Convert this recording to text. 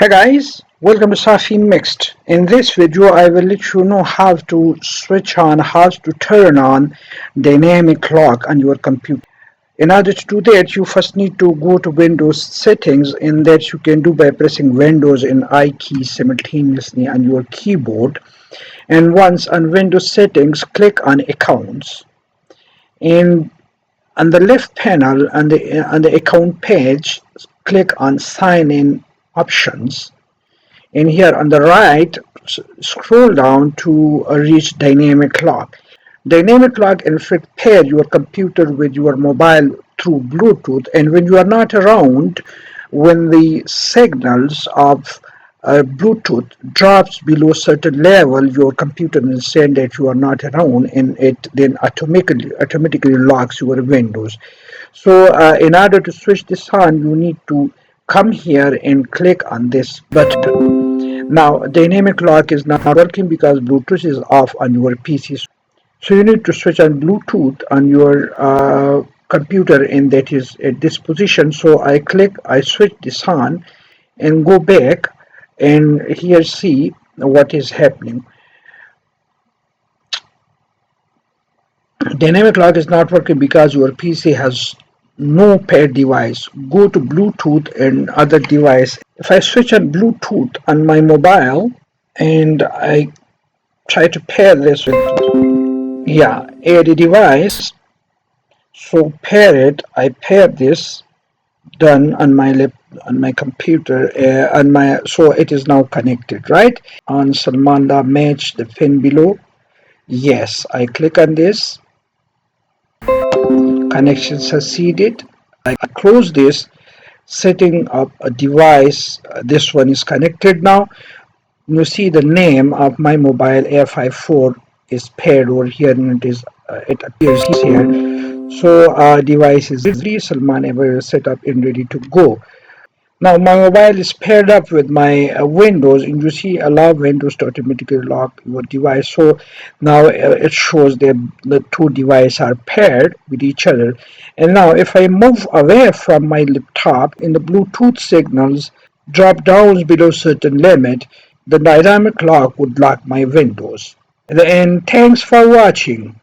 Hey guys, welcome to Safi Mixed. In this video, I will let you know how to switch on, how to turn on dynamic lock on your computer. In order to do that, you first need to go to Windows settings, and that you can do by pressing Windows and I key simultaneously on your keyboard. And once on Windows settings, click on accounts. And on the left panel on the account page, click on sign in options. And here on the right, scroll down to reach dynamic lock. Dynamic lock in fact pair your computer with your mobile through Bluetooth, and when you are not around, when the signals of Bluetooth drops below certain level, your computer will understand that you are not around, and it then automatically locks your windows. So in order to switch this on, you need to come here and click on this button. Now dynamic lock is not working because Bluetooth is off on your PC. So you need to switch on Bluetooth on your computer, and that is at this position. So I switch this on and go back, and here see what is happening. Dynamic lock is not working because your PC has no paired device. Go to Bluetooth and other device. If I switch on Bluetooth on my mobile and I try to pair this with, yeah, add a device, so pair it. I pair this, done on my computer, on my, so it is now connected, right? On Salmanda match the pin below. Yes, I click on this. Connection succeeded. I close this, setting up a device. This one is connected now. You see the name of my mobile Air54 is paired over here, and it appears here. So device is ready. Salman Ever set up and ready to go. Now my mobile is paired up with my Windows, and you see allow Windows to automatically lock your device. So now it shows that the two devices are paired with each other. And now if I move away from my laptop, in the Bluetooth signals drop down below certain limit, the dynamic lock would lock my Windows. And thanks for watching.